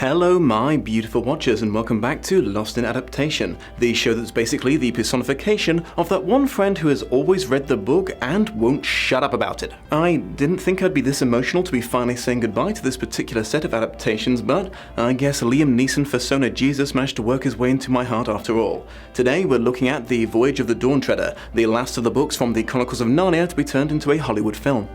Hello my beautiful watchers and welcome back to Lost in Adaptation, the show that's basically the personification of that one friend who has always read the book and won't shut up about it. I didn't think I'd be this emotional to be finally saying goodbye to this particular set of adaptations, but I guess Liam Neeson persona Jesus managed to work his way into my heart after all. Today we're looking at the Voyage of the Dawn Treader, the last of the books from the Chronicles of Narnia to be turned into a Hollywood film.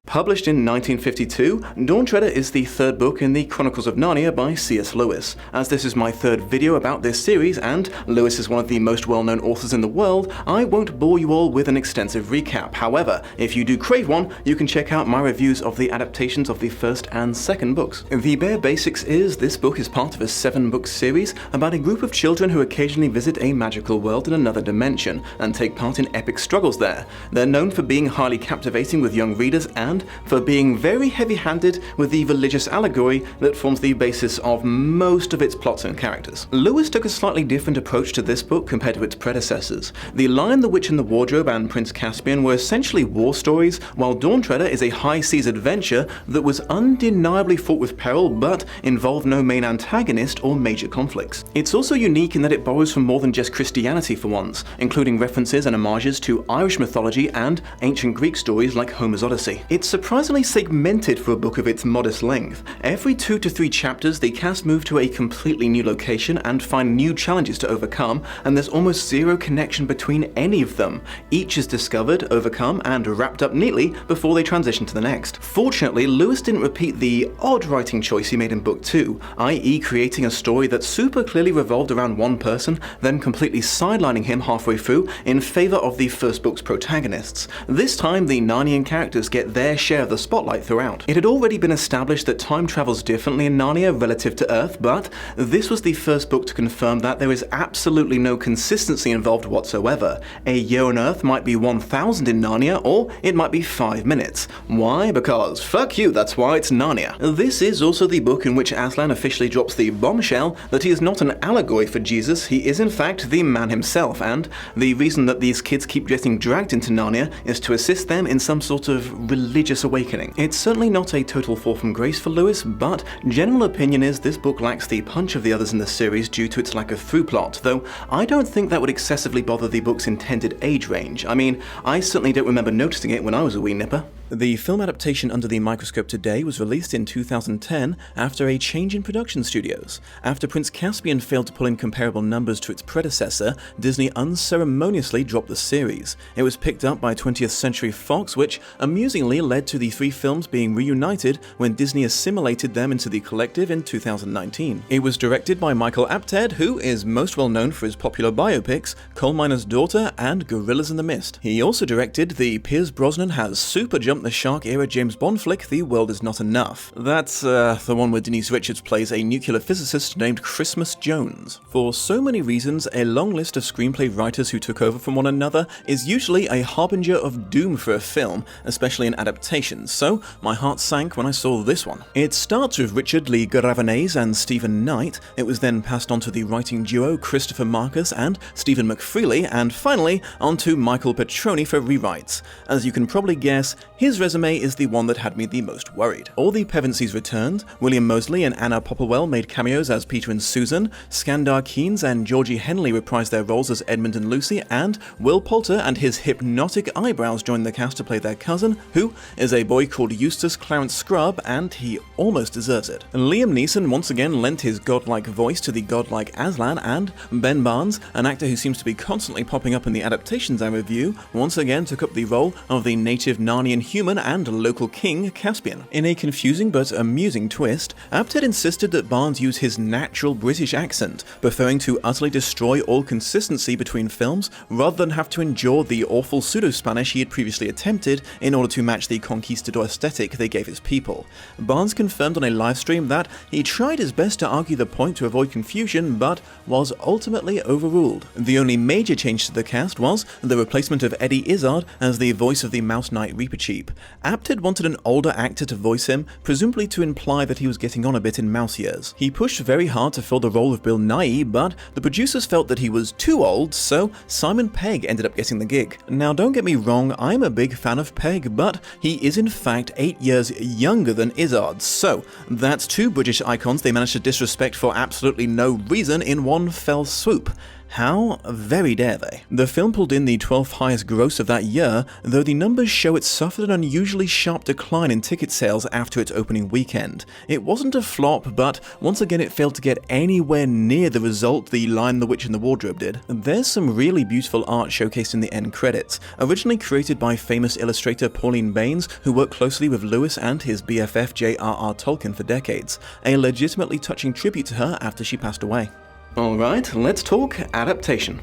Published in 1952, Dawn Treader is the third book in the Chronicles of Narnia by C.S. Lewis. As this is my third video about this series, and Lewis is one of the most well-known authors in the world, I won't bore you all with an extensive recap. However, if you do crave one, you can check out my reviews of the adaptations of the first and second books. The bare basics is this book is part of a 7-book series about a group of children who occasionally visit a magical world in another dimension and take part in epic struggles there. They're known for being highly captivating with young readers and for being very heavy-handed with the religious allegory that forms the basis of most of its plots and characters. Lewis took a slightly different approach to this book compared to its predecessors. The Lion, the Witch and the Wardrobe and Prince Caspian were essentially war stories, while Dawn Treader is a high-seas adventure that was undeniably fraught with peril but involved no main antagonist or major conflicts. It's also unique in that it borrows from more than just Christianity for once, including references and homages to Irish mythology and ancient Greek stories like Homer's Odyssey. It's surprisingly segmented for a book of its modest length. Every 2 to 3 chapters, the cast move to a completely new location and find new challenges to overcome, and there's almost zero connection between any of them. Each is discovered, overcome, and wrapped up neatly before they transition to the next. Fortunately, Lewis didn't repeat the odd writing choice he made in book 2, i.e. creating a story that super clearly revolved around one person, then completely sidelining him halfway through in favor of the first book's protagonists. This time, the Narnian characters get their share of the spotlight throughout. It had already been established that time travels differently in Narnia relative to Earth, but this was the first book to confirm that there is absolutely no consistency involved whatsoever. A year on Earth might be 1,000 in Narnia, or it might be 5 minutes. Why? Because fuck you, that's why it's Narnia. This is also the book in which Aslan officially drops the bombshell that he is not an allegory for Jesus, he is in fact the man himself, and the reason that these kids keep getting dragged into Narnia is to assist them in some sort of religious awakening. It's certainly not a total fall from grace for Lewis, but general opinion is this book lacks the punch of the others in the series due to its lack of through plot, though I don't think that would excessively bother the book's intended age range. I mean, I certainly don't remember noticing it when I was a wee nipper. The film adaptation Under the Microscope Today was released in 2010 after a change in production studios. After Prince Caspian failed to pull in comparable numbers to its predecessor, Disney unceremoniously dropped the series. It was picked up by 20th Century Fox, which amusingly led to the 3 films being reunited when Disney assimilated them into the collective in 2019. It was directed by Michael Apted, who is most well known for his popular biopics Coal Miner's Daughter and Gorillas in the Mist. He also directed the Pierce Brosnan has super jumped the shark-era James Bond flick The World Is Not Enough. That's the one where Denise Richards plays a nuclear physicist named Christmas Jones. For so many reasons, a long list of screenplay writers who took over from one another is usually a harbinger of doom for a film, especially in adaptations, so my heart sank when I saw this one. It starts with Richard Lee Garavanez and Stephen Knight. It was then passed on to the writing duo Christopher Marcus and Stephen McFreely, and finally onto Michael Petroni for rewrites. As you can probably guess, his resume is the one that had me the most worried. All the Pevensies returned, William Moseley and Anna Popplewell made cameos as Peter and Susan, Skandar Keynes and Georgie Henley reprised their roles as Edmund and Lucy, and Will Poulter and his hypnotic eyebrows joined the cast to play their cousin, who is a boy called Eustace Clarence Scrubb, and he almost deserves it. Liam Neeson once again lent his godlike voice to the godlike Aslan, and Ben Barnes, an actor who seems to be constantly popping up in the adaptations I review, once again took up the role of the native Narnian human and local king, Caspian. In a confusing but amusing twist, Apted insisted that Barnes use his natural British accent, preferring to utterly destroy all consistency between films rather than have to endure the awful pseudo-Spanish he had previously attempted in order to match the conquistador aesthetic they gave his people. Barnes confirmed on a livestream that he tried his best to argue the point to avoid confusion, but was ultimately overruled. The only major change to the cast was the replacement of Eddie Izzard as the voice of the Mouse Knight Reaper Chief. cheap. Apted wanted an older actor to voice him, presumably to imply that he was getting on a bit in mouse years. He pushed very hard to fill the role of Bill Nighy, but the producers felt that he was too old, so Simon Pegg ended up getting the gig. Now don't get me wrong, I'm a big fan of Pegg, but he is in fact 8 years younger than Izzard, so that's two British icons they managed to disrespect for absolutely no reason in one fell swoop. How very dare they? The film pulled in the 12th highest gross of that year, though the numbers show it suffered an unusually sharp decline in ticket sales after its opening weekend. It wasn't a flop, but once again it failed to get anywhere near the result The Lion, the Witch and the Wardrobe did. There's some really beautiful art showcased in the end credits, originally created by famous illustrator Pauline Baynes, who worked closely with Lewis and his BFF J.R.R. Tolkien for decades, a legitimately touching tribute to her after she passed away. Alright, let's talk adaptation.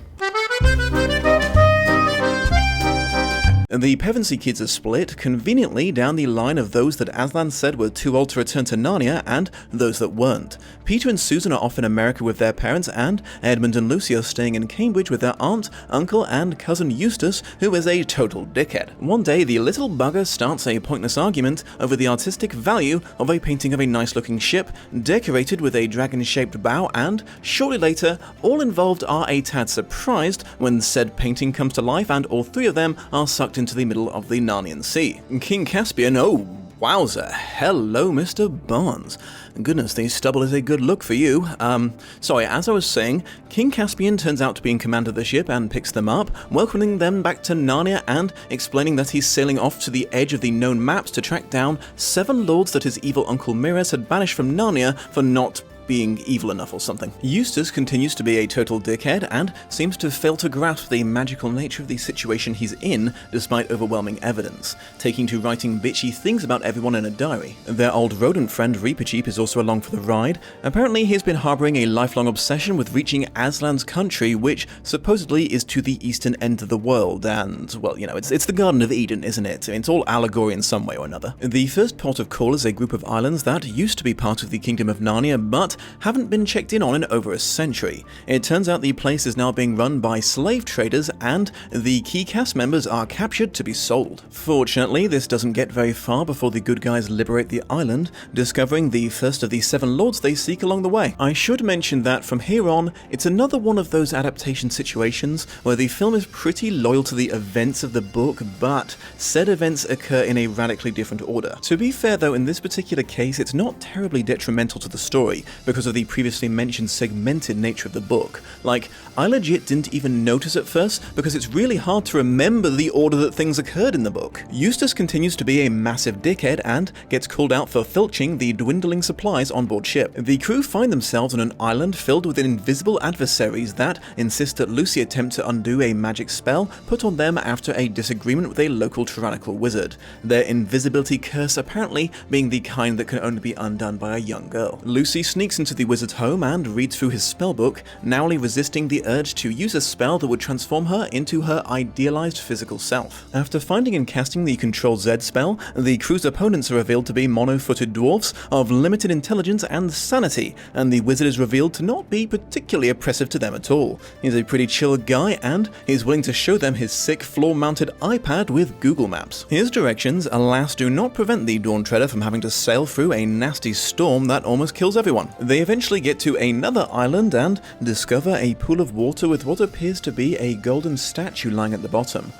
The Pevensey kids are split, conveniently down the line of those that Aslan said were too old to return to Narnia and those that weren't. Peter and Susan are off in America with their parents, and Edmund and Lucy are staying in Cambridge with their aunt, uncle and cousin Eustace, who is a total dickhead. One day the little bugger starts a pointless argument over the artistic value of a painting of a nice looking ship decorated with a dragon-shaped bow, and shortly later all involved are a tad surprised when said painting comes to life and all three of them are sucked into the middle of the Narnian Sea. King Caspian, oh wowza, hello Mr. Barnes. Goodness, the stubble is a good look for you. Sorry, as I was saying, King Caspian turns out to be in command of the ship and picks them up, welcoming them back to Narnia and explaining that he's sailing off to the edge of the known maps to track down 7 lords that his evil uncle Miraz had banished from Narnia for not being evil enough or something. Eustace continues to be a total dickhead and seems to fail to grasp the magical nature of the situation he's in despite overwhelming evidence, taking to writing bitchy things about everyone in a diary. Their old rodent friend Reepicheep is also along for the ride. Apparently he's been harboring a lifelong obsession with reaching Aslan's country, which supposedly is to the eastern end of the world, and, well, you know, it's the Garden of Eden, isn't it? It's all allegory in some way or another. The first port of call is a group of islands that used to be part of the Kingdom of Narnia, but haven't been checked in on in over a century. It turns out the place is now being run by slave traders, and the key cast members are captured to be sold. Fortunately, this doesn't get very far before the good guys liberate the island, discovering the first of the 7 lords they seek along the way. I should mention that from here on, it's another one of those adaptation situations where the film is pretty loyal to the events of the book, but said events occur in a radically different order. To be fair though, in this particular case, it's not terribly detrimental to the story because of the previously mentioned segmented nature of the book. Like, I legit didn't even notice at first because it's really hard to remember the order that things occurred in the book. Eustace continues to be a massive dickhead and gets called out for filching the dwindling supplies on board ship. The crew find themselves on an island filled with invisible adversaries that insist that Lucy attempt to undo a magic spell put on them after a disagreement with a local tyrannical wizard, their invisibility curse apparently being the kind that can only be undone by a young girl. Lucy sneaks into the wizard's home and reads through his spellbook, narrowly resisting the urge to use a spell that would transform her into her idealized physical self. After finding and casting the Control Z spell, the crew's opponents are revealed to be mono-footed dwarfs of limited intelligence and sanity, and the wizard is revealed to not be particularly oppressive to them at all. He's a pretty chill guy, and he's willing to show them his sick floor-mounted iPad with Google Maps. His directions, alas, do not prevent the Dawn Treader from having to sail through a nasty storm that almost kills everyone. They eventually get to another island and discover a pool of water with what appears to be a golden statue lying at the bottom.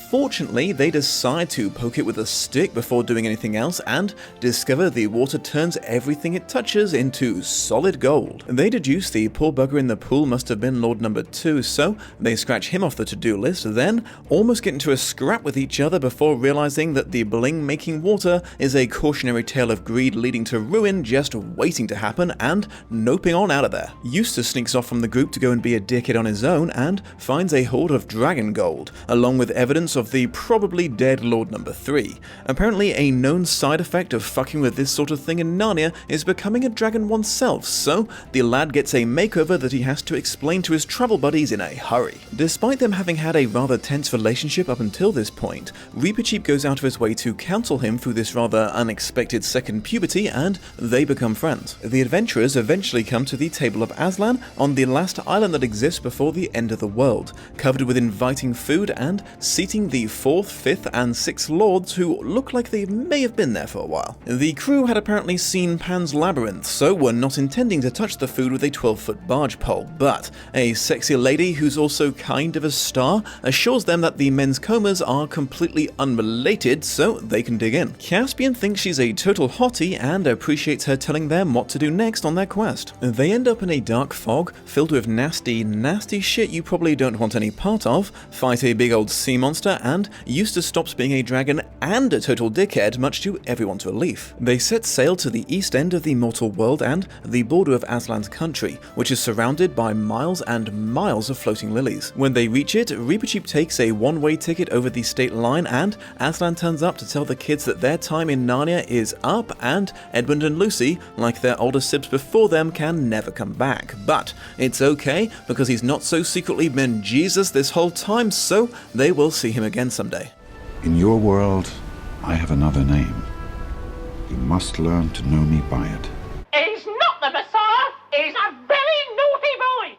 Fortunately, they decide to poke it with a stick before doing anything else and discover the water turns everything it touches into solid gold. They deduce the poor bugger in the pool must have been Lord Number 2, so they scratch him off the to-do list, then almost get into a scrap with each other before realizing that the bling-making water is a cautionary tale of greed leading to ruin just waiting to happen, and noping on out of there. Eustace sneaks off from the group to go and be a dickhead on his own and finds a hoard of dragon gold, along with evidence of the probably dead Lord Number 3. Apparently, a known side effect of fucking with this sort of thing in Narnia is becoming a dragon oneself, so the lad gets a makeover that he has to explain to his travel buddies in a hurry. Despite them having had a rather tense relationship up until this point, Reepicheep goes out of his way to counsel him through this rather unexpected second puberty, and they become friends. The adventurers eventually come to the Table of Aslan on the last island that exists before the end of the world, covered with inviting food and seating the 4th, 5th, and 6th lords who look like they may have been there for a while. The crew had apparently seen Pan's Labyrinth, so were not intending to touch the food with a 12-foot barge pole, but a sexy lady who's also kind of a star assures them that the men's comas are completely unrelated, so they can dig in. Caspian thinks she's a total hottie and appreciates her telling them what to do next on their quest. They end up in a dark fog filled with nasty shit you probably don't want any part of, fight a big old sea monster, and Eustace stops being a dragon and a total dickhead, much to everyone's relief. They set sail to the east end of the mortal world and the border of Aslan's country, which is surrounded by miles and miles of floating lilies. When they reach it, Reepicheep takes a one-way ticket over the state line, and Aslan turns up to tell the kids that their time in Narnia is up, and Edmund and Lucy, like their older sibs before them, can never come back. But it's okay, because he's not so secretly been Jesus this whole time, so they will see him again someday. In your world, I have another name. You must learn to know me by it. He's not the Messiah, he's a very naughty boy!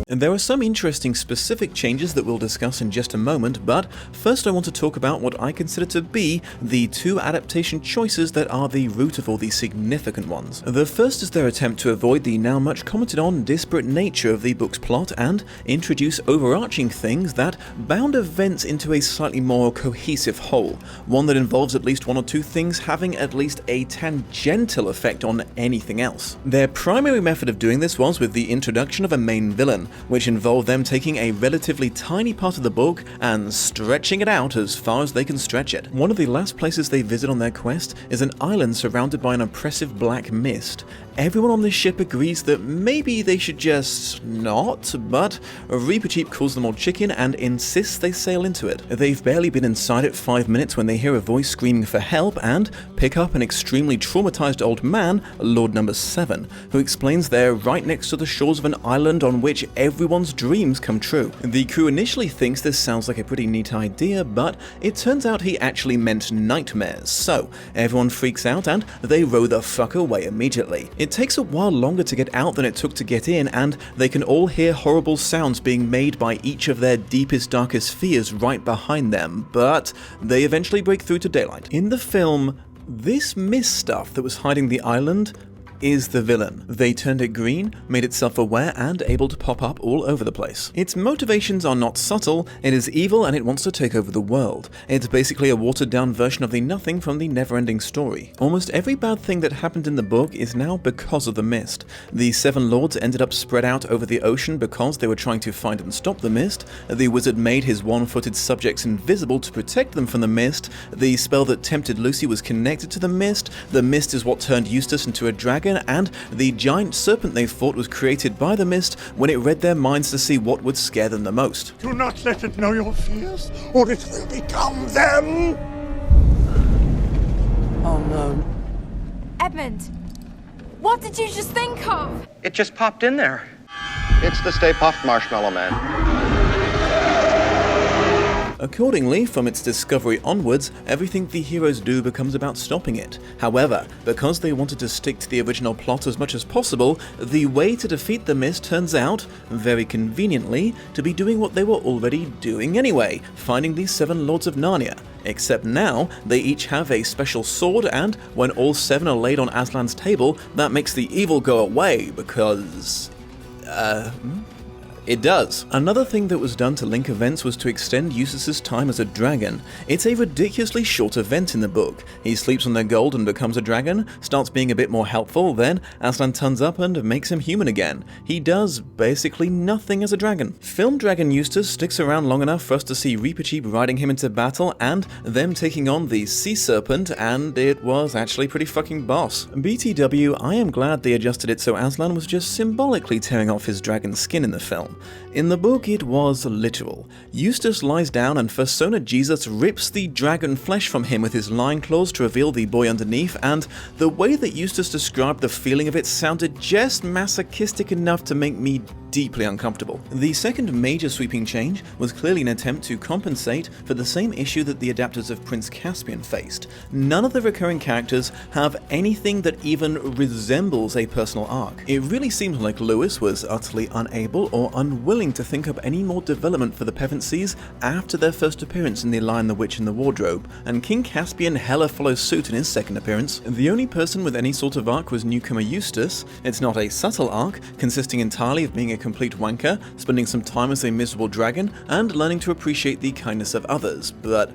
And there are some interesting specific changes that we'll discuss in just a moment, but first I want to talk about what I consider to be the two adaptation choices that are the root of all the significant ones. The first is their attempt to avoid the now much commented on disparate nature of the book's plot and introduce overarching things that bound events into a slightly more cohesive whole, one that involves at least one or two things having at least a tangential effect on anything else. Their primary method of doing this was with the introduction of a main villain, which involved them taking a relatively tiny part of the book and stretching it out as far as they can stretch it. One of the last places they visit on their quest is an island surrounded by an oppressive black mist. Everyone on this ship agrees that maybe they should just not, but Reepicheep calls them all chicken and insists they sail into it. They've barely been inside it 5 minutes when they hear a voice screaming for help and pick up an extremely traumatized old man, Lord Number 7, who explains they're right next to the shores of an island on which everyone's dreams come true. The crew initially thinks this sounds like a pretty neat idea, but it turns out he actually meant nightmares, so everyone freaks out and they row the fuck away immediately. It takes a while longer to get out than it took to get in, and they can all hear horrible sounds being made by each of their deepest, darkest fears right behind them, but they eventually break through to daylight. In the film, this mist stuff that was hiding the island is the villain. They turned it green, made it self-aware, and able to pop up all over the place. Its motivations are not subtle, it is evil and it wants to take over the world. It's basically a watered-down version of the Nothing from the Never-Ending Story. Almost every bad thing that happened in the book is now because of the mist. The 7 lords ended up spread out over the ocean because they were trying to find and stop the mist. The wizard made his one-footed subjects invisible to protect them from the mist. The spell that tempted Lucy was connected to the mist. The mist is what turned Eustace into a dragon, and the giant serpent they fought was created by the mist when it read their minds to see what would scare them the most. Do not let it know your fears, or it will become them! Oh no. Edmund, what did you just think of? It just popped in there. It's the Stay Puft Marshmallow Man. Accordingly, from its discovery onwards, everything the heroes do becomes about stopping it. However, because they wanted to stick to the original plot as much as possible, the way to defeat the mist turns out, very conveniently, to be doing what they were already doing anyway, finding the 7 Lords of Narnia. Except now, they each have a special sword, and when all 7 are laid on Aslan's table, that makes the evil go away, because... It does. Another thing that was done to link events was to extend Eustace's time as a dragon. It's a ridiculously short event in the book. He sleeps on their gold and becomes a dragon, starts being a bit more helpful, then Aslan turns up and makes him human again. He does basically nothing as a dragon. Film Dragon Eustace sticks around long enough for us to see Reepicheep riding him into battle and them taking on the sea serpent, and it was actually pretty fucking boss. BTW, I am glad they adjusted it so Aslan was just symbolically tearing off his dragon skin in the film. In the book, it was literal. Eustace lies down and Fursona Jesus rips the dragon flesh from him with his lion claws to reveal the boy underneath, and the way that Eustace described the feeling of it sounded just masochistic enough to make me deeply uncomfortable. The second major sweeping change was clearly an attempt to compensate for the same issue that the adapters of Prince Caspian faced. None of the recurring characters have anything that even resembles a personal arc. It really seems like Lewis was utterly unable or unwilling to think up any more development for the Pevensies after their first appearance in The Lion, the Witch and the Wardrobe, and King Caspian hella follows suit in his second appearance. The only person with any sort of arc was newcomer Eustace. It's not a subtle arc, consisting entirely of being a complete wanker, spending some time as a miserable dragon, and learning to appreciate the kindness of others, but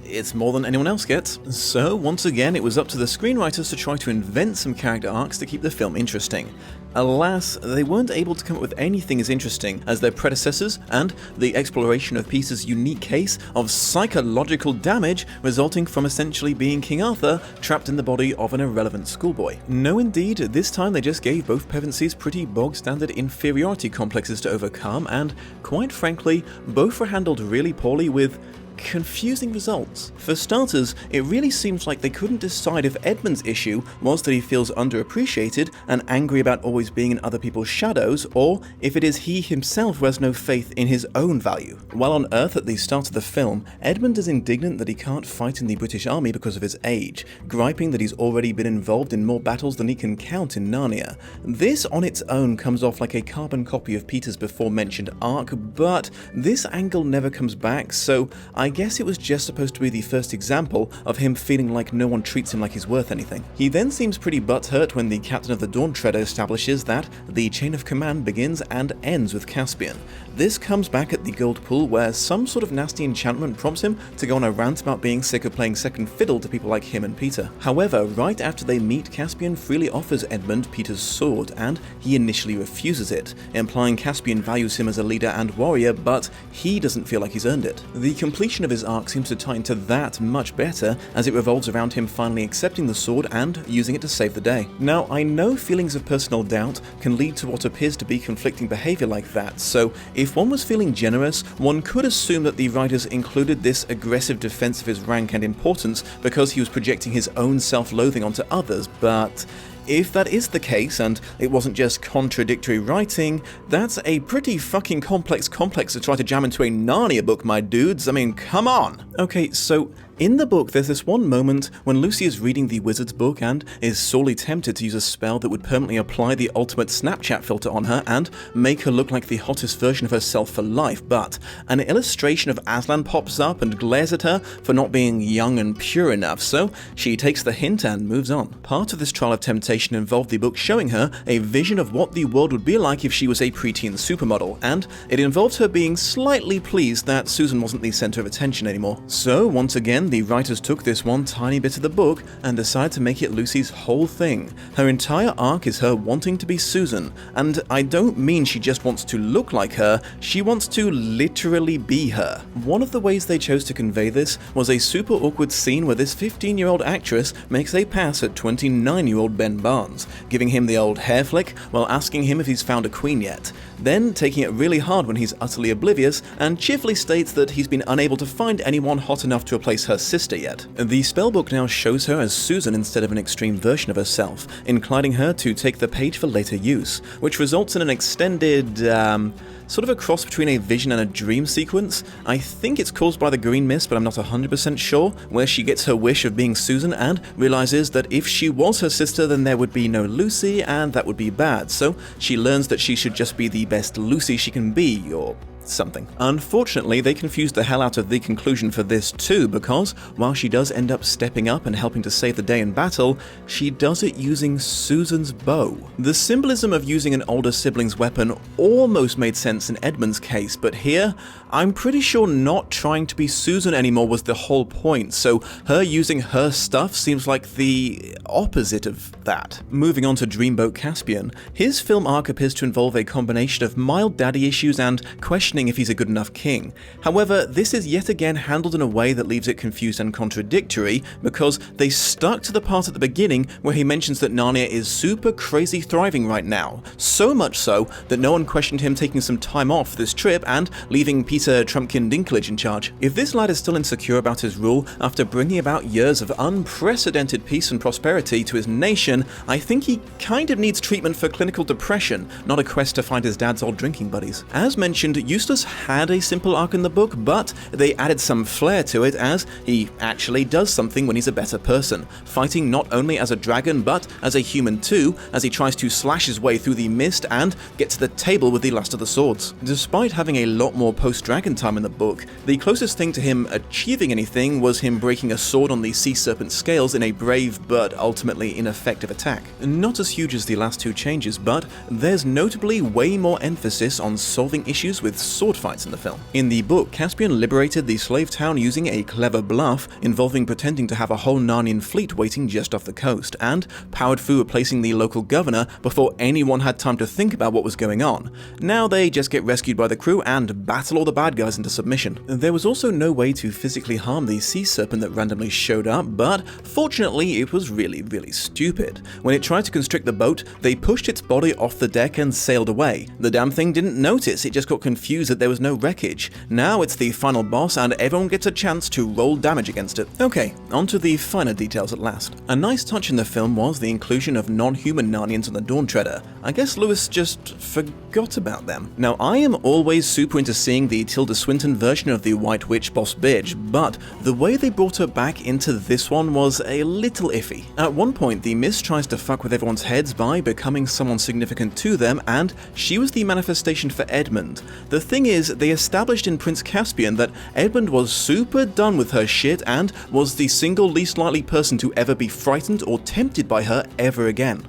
it's more than anyone else gets. So once again, it was up to the screenwriters to try to invent some character arcs to keep the film interesting. Alas, they weren't able to come up with anything as interesting as their predecessors, and the exploration of Peter's unique case of psychological damage resulting from essentially being King Arthur trapped in the body of an irrelevant schoolboy. No indeed, this time they just gave both Pevensies pretty bog-standard inferiority complexes to overcome, and quite frankly, both were handled really poorly with confusing results. For starters, it really seems like they couldn't decide if Edmund's issue was that he feels underappreciated and angry about always being in other people's shadows, or if it is he himself who has no faith in his own value. While on Earth at the start of the film, Edmund is indignant that he can't fight in the British Army because of his age, griping that he's already been involved in more battles than he can count in Narnia. This on its own comes off like a carbon copy of Peter's before-mentioned arc, but this angle never comes back, so I guess it was just supposed to be the first example of him feeling like no one treats him like he's worth anything. He then seems pretty butthurt when the captain of the Dawn Treader establishes that the chain of command begins and ends with Caspian. This comes back at the Gold Pool, where some sort of nasty enchantment prompts him to go on a rant about being sick of playing second fiddle to people like him and Peter. However, right after they meet, Caspian freely offers Edmund Peter's sword, and he initially refuses it, implying Caspian values him as a leader and warrior, but he doesn't feel like he's earned it. The completion of his arc seems to tie into that much better, as it revolves around him finally accepting the sword and using it to save the day. Now, I know feelings of personal doubt can lead to what appears to be conflicting behavior like that, so if one was feeling generous, one could assume that the writers included this aggressive defense of his rank and importance because he was projecting his own self-loathing onto others, but if that is the case, and it wasn't just contradictory writing, that's a pretty fucking complex to try to jam into a Narnia book, my dudes. I mean, come on! Okay, so in the book, there's this one moment when Lucy is reading the wizard's book and is sorely tempted to use a spell that would permanently apply the ultimate Snapchat filter on her and make her look like the hottest version of herself for life, but an illustration of Aslan pops up and glares at her for not being young and pure enough, so she takes the hint and moves on. Part of this trial of temptation involved the book showing her a vision of what the world would be like if she was a preteen supermodel, and it involved her being slightly pleased that Susan wasn't the center of attention anymore. So once again, the writers took this one tiny bit of the book and decided to make it Lucy's whole thing. Her entire arc is her wanting to be Susan, and I don't mean she just wants to look like her, she wants to literally be her. One of the ways they chose to convey this was a super awkward scene where this 15-year-old actress makes a pass at 29-year-old Ben Barnes, giving him the old hair flick while asking him if he's found a queen yet, then taking it really hard when he's utterly oblivious and cheerfully states that he's been unable to find anyone hot enough to replace her sister yet. The spellbook now shows her as Susan instead of an extreme version of herself, inclining her to take the page for later use, which results in an extended, sort of a cross between a vision and a dream sequence. I think it's caused by the green mist, but I'm not 100% sure, where she gets her wish of being Susan and realizes that if she was her sister, then there would be no Lucy, and that would be bad, so she learns that she should just be the best Lucy she can be, or something. Unfortunately, they confused the hell out of the conclusion for this too, because while she does end up stepping up and helping to save the day in battle, she does it using Susan's bow. The symbolism of using an older sibling's weapon almost made sense in Edmund's case, but here, I'm pretty sure not trying to be Susan anymore was the whole point, so her using her stuff seems like the opposite of that. Moving on to Dreamboat Caspian, his film arc appears to involve a combination of mild daddy issues and questioning if he's a good enough king. However, this is yet again handled in a way that leaves it confused and contradictory, because they stuck to the part at the beginning where he mentions that Narnia is super crazy thriving right now, so much so that no one questioned him taking some time off this trip and leaving Peter Trumpkin Dinklage in charge. If this lad is still insecure about his rule after bringing about years of unprecedented peace and prosperity to his nation, I think he kind of needs treatment for clinical depression, not a quest to find his dad's old drinking buddies. As mentioned, Eustace Eustace had a simple arc in the book, but they added some flair to it as he actually does something when he's a better person, fighting not only as a dragon but as a human too, as he tries to slash his way through the mist and get to the table with the last of the swords. Despite having a lot more post-dragon time in the book, the closest thing to him achieving anything was him breaking a sword on the sea serpent scales in a brave but ultimately ineffective attack. Not as huge as the last two changes, but there's notably way more emphasis on solving issues with sword fights in the film. In the book, Caspian liberated the slave town using a clever bluff involving pretending to have a whole Narnian fleet waiting just off the coast, and powered through replacing the local governor before anyone had time to think about what was going on. Now they just get rescued by the crew and battle all the bad guys into submission. There was also no way to physically harm the sea serpent that randomly showed up, but fortunately it was really stupid. When it tried to constrict the boat, they pushed its body off the deck and sailed away. The damn thing didn't notice, it just got confused that there was no wreckage. Now it's the final boss and everyone gets a chance to roll damage against it. Okay, on to the finer details at last. A nice touch in the film was the inclusion of non-human Narnians on the Dawn Treader. I guess Lewis just forgot about them. Now I am always super into seeing the Tilda Swinton version of the White Witch boss bitch, but the way they brought her back into this one was a little iffy. At one point, the Mist tries to fuck with everyone's heads by becoming someone significant to them, and she was the manifestation for Edmund. The thing is, they established in Prince Caspian that Edmund was super done with her shit and was the single least likely person to ever be frightened or tempted by her ever again.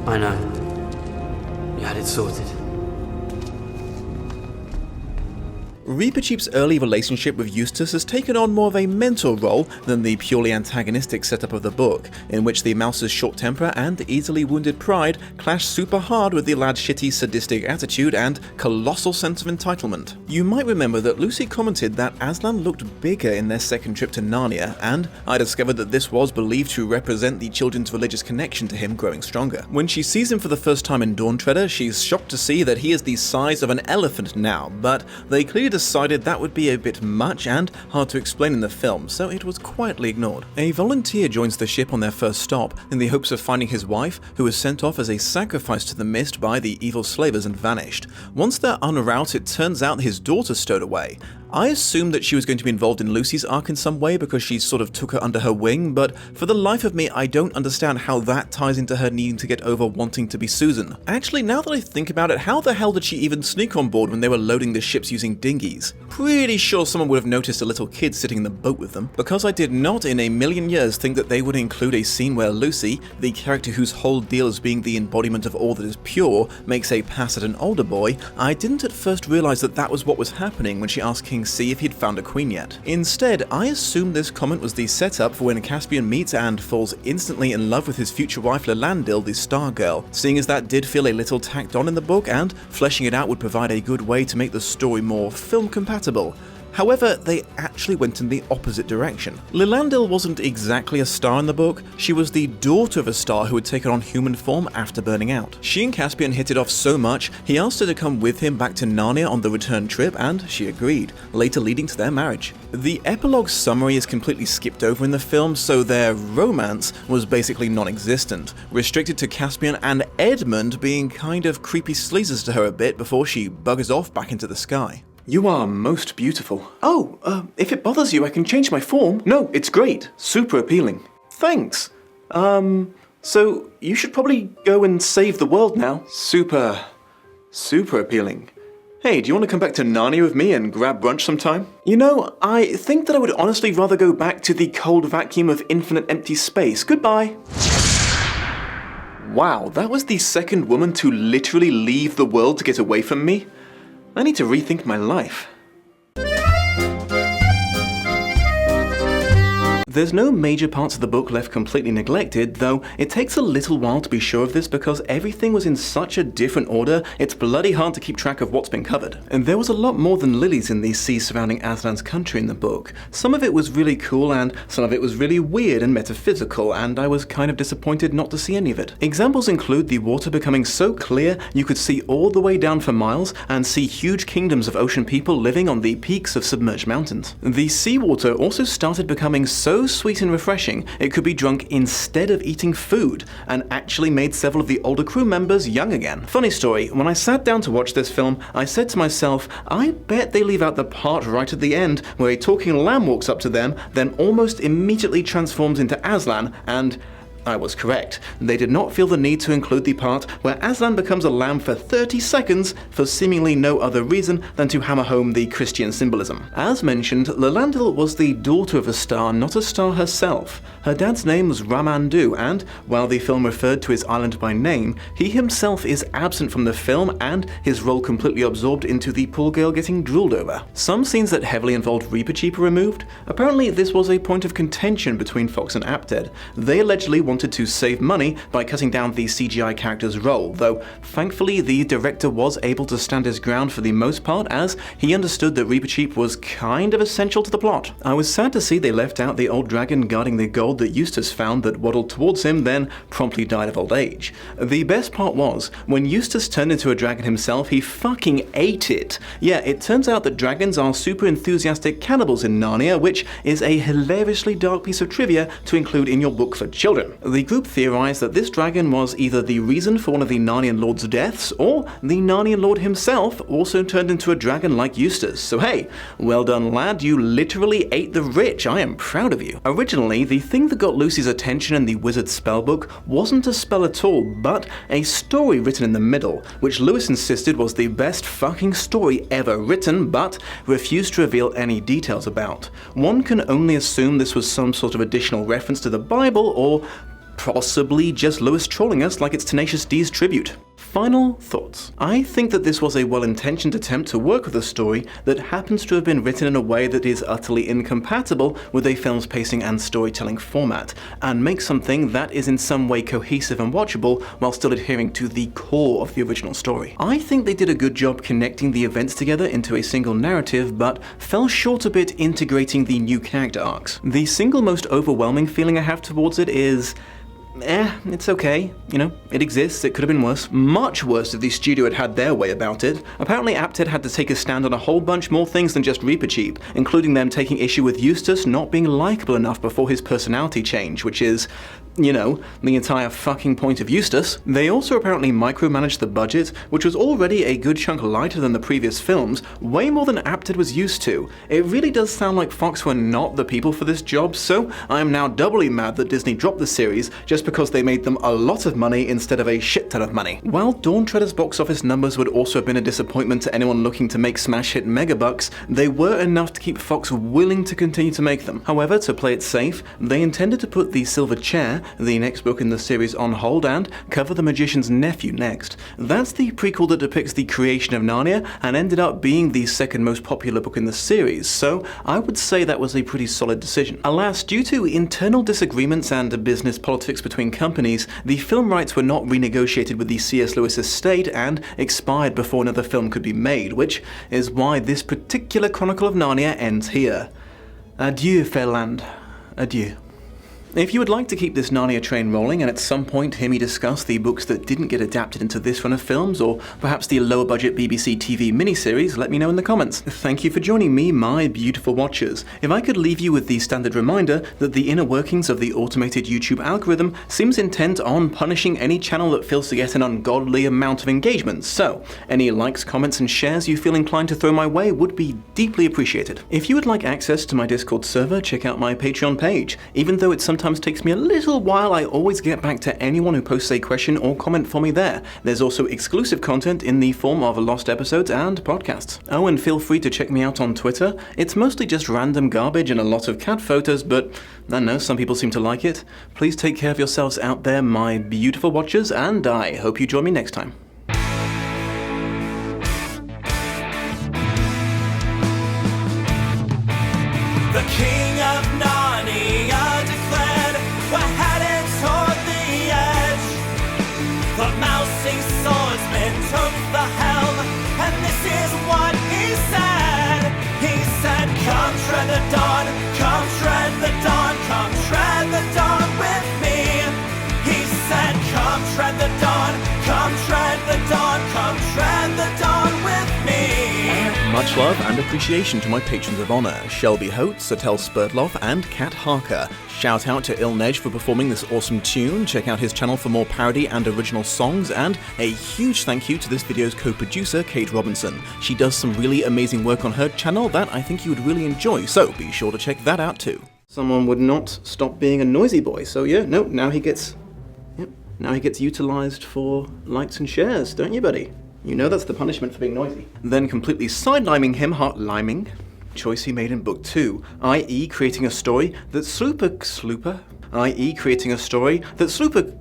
I know. You had it sorted. Reepicheep's early relationship with Eustace has taken on more of a mentor role than the purely antagonistic setup of the book, in which the mouse's short temper and easily wounded pride clash super hard with the lad's shitty sadistic attitude and colossal sense of entitlement. You might remember that Lucy commented that Aslan looked bigger in their second trip to Narnia, and I discovered that this was believed to represent the children's religious connection to him growing stronger. When she sees him for the first time in Dawn Treader, she's shocked to see that he is the size of an elephant now, but they clearly decided that would be a bit much and hard to explain in the film, so it was quietly ignored. A volunteer joins the ship on their first stop in the hopes of finding his wife, who was sent off as a sacrifice to the Mist by the evil slavers and vanished. Once they're en route, it turns out his daughter stowed away. I assumed that she was going to be involved in Lucy's arc in some way because she sort of took her under her wing, but for the life of me I don't understand how that ties into her needing to get over wanting to be Susan. Actually, now that I think about it, how the hell did she even sneak on board when they were loading the ships using dinghies? Pretty sure someone would have noticed a little kid sitting in the boat with them, because I did not in a million years think that they would include a scene where Lucy, the character whose whole deal is being the embodiment of all that is pure, makes a pass at an older boy. I didn't at first realize that that was what was happening when she asked King C if he'd found a queen yet. Instead, I assumed this comment was the setup for when Caspian meets and falls instantly in love with his future wife Lilandil, the Star Girl, seeing as that did feel a little tacked on in the book, and fleshing it out would provide a good way to make the story more film compatible. However, they actually went in the opposite direction. Lilandil wasn't exactly a star in the book, she was the daughter of a star who had taken on human form after burning out. She and Caspian hit it off so much, he asked her to come with him back to Narnia on the return trip, and she agreed, later leading to their marriage. The epilogue summary is completely skipped over in the film, so their romance was basically non-existent, restricted to Caspian and Edmund being kind of creepy sleazers to her a bit before she buggers off back into the sky. You are most beautiful. Oh, if it bothers you, I can change my form. No, it's great. Super appealing. Thanks. So you should probably go and save the world now. Super appealing. Hey, do you want to come back to Narnia with me and grab brunch sometime? You know, I think that I would honestly rather go back to the cold vacuum of infinite empty space. Goodbye. Wow, that was the second woman to literally leave the world to get away from me. I need to rethink my life. There's no major parts of the book left completely neglected, though it takes a little while to be sure of this because everything was in such a different order, it's bloody hard to keep track of what's been covered. And there was a lot more than lilies in the sea surrounding Aslan's country in the book. Some of it was really cool and some of it was really weird and metaphysical, and I was kind of disappointed not to see any of it. Examples include the water becoming so clear you could see all the way down for miles and see huge kingdoms of ocean people living on the peaks of submerged mountains. The seawater also started becoming so so sweet and refreshing it could be drunk instead of eating food, and actually made several of the older crew members young again. Funny story, when I sat down to watch this film, I said to myself, I bet they leave out the part right at the end where a talking lamb walks up to them, then almost immediately transforms into Aslan, and I was correct. They did not feel the need to include the part where Aslan becomes a lamb for 30 seconds for seemingly no other reason than to hammer home the Christian symbolism. As mentioned, Lilandil was the daughter of a star, not a star herself. Her dad's name was Ramandu, and while the film referred to his island by name, he himself is absent from the film and his role completely absorbed into the poor girl getting drooled over. Some scenes that heavily involved Reaper Cheap are removed. Apparently this was a point of contention between Fox and Apted. They allegedly wanted to save money by cutting down the CGI character's role, though thankfully the director was able to stand his ground for the most part, as he understood that Reaper Cheap was kind of essential to the plot. I was sad to see they left out the old dragon guarding the gold that Eustace found that waddled towards him, then promptly died of old age. The best part was, when Eustace turned into a dragon himself, he fucking ate it. Yeah, it turns out that dragons are super enthusiastic cannibals in Narnia, which is a hilariously dark piece of trivia to include in your book for children. The group theorized that this dragon was either the reason for one of the Narnian Lord's deaths, or the Narnian Lord himself also turned into a dragon like Eustace. So hey, well done lad, you literally ate the rich, I am proud of you. Originally, the thing that got Lucy's attention in the Wizard's spellbook wasn't a spell at all, but a story written in the middle, which Lewis insisted was the best fucking story ever written, but refused to reveal any details about. One can only assume this was some sort of additional reference to the Bible, or possibly just Lewis trolling us like it's Tenacious D's tribute. Final thoughts. I think that this was a well-intentioned attempt to work with a story that happens to have been written in a way that is utterly incompatible with a film's pacing and storytelling format, and makes something that is in some way cohesive and watchable while still adhering to the core of the original story. I think they did a good job connecting the events together into a single narrative, but fell short a bit integrating the new character arcs. The single most overwhelming feeling I have towards it is, it's okay. You know, it exists, it could have been worse. Much worse if the studio had had their way about it. Apparently Apted had to take a stand on a whole bunch more things than just Reaper Cheap, including them taking issue with Eustace not being likable enough before his personality change, which is, you know, the entire fucking point of Eustace. They also apparently micromanaged the budget, which was already a good chunk lighter than the previous films, way more than Apted was used to. It really does sound like Fox were not the people for this job, so I am now doubly mad that Disney dropped the series just because they made them a lot of money instead of a shit ton of money. While Dawn Treader's box office numbers would also have been a disappointment to anyone looking to make smash hit megabucks, they were enough to keep Fox willing to continue to make them. However, to play it safe, they intended to put The Silver Chair, the next book in the series, on hold and cover The Magician's Nephew next. That's the prequel that depicts the creation of Narnia and ended up being the second most popular book in the series, so I would say that was a pretty solid decision. Alas, due to internal disagreements and business politics between companies, the film rights were not renegotiated with the C.S. Lewis estate and expired before another film could be made, which is why this particular Chronicle of Narnia ends here. Adieu, fair land. Adieu. If you would like to keep this Narnia train rolling and at some point hear me discuss the books that didn't get adapted into this run of films, or perhaps the lower budget BBC TV miniseries, let me know in the comments. Thank you for joining me, my beautiful watchers. If I could leave you with the standard reminder that the inner workings of the automated YouTube algorithm seems intent on punishing any channel that fails to get an ungodly amount of engagement, so any likes, comments and shares you feel inclined to throw my way would be deeply appreciated. If you would like access to my Discord server, check out my Patreon page. Even though it sometimes takes me a little while, I always get back to anyone who posts a question or comment for me there. There's also exclusive content in the form of lost episodes and podcasts. Oh, and feel free to check me out on Twitter. It's mostly just random garbage and a lot of cat photos, but I don't know, some people seem to like it. Please take care of yourselves out there, my beautiful watchers, and I hope you join me next time. The King of Narnia declared we're headed toward the edge. The mousy swordsman took the helm, and this is what he said. He said, come tread the dawn, come tread the dawn, come tread the dawn with me. He said, come tread the dawn, come tread the dawn, come tread the dawn with me. Much love and appreciation to my patrons of honor, Shelby Hote, Satel Spurtloff, and Kat Harker. Shout out to Ilnej for performing this awesome tune, check out his channel for more parody and original songs, and a huge thank you to this video's co-producer, Kate Robinson. She does some really amazing work on her channel that I think you would really enjoy, so be sure to check that out too. Someone would not stop being a noisy boy, so yeah, no, now he gets utilized for likes and shares, don't you, buddy? You know that's the punishment for being noisy. Then completely side-liming him, heart-liming, choice he made in book 2, i.e. creating a story that slooper, i.e. creating a story that slooper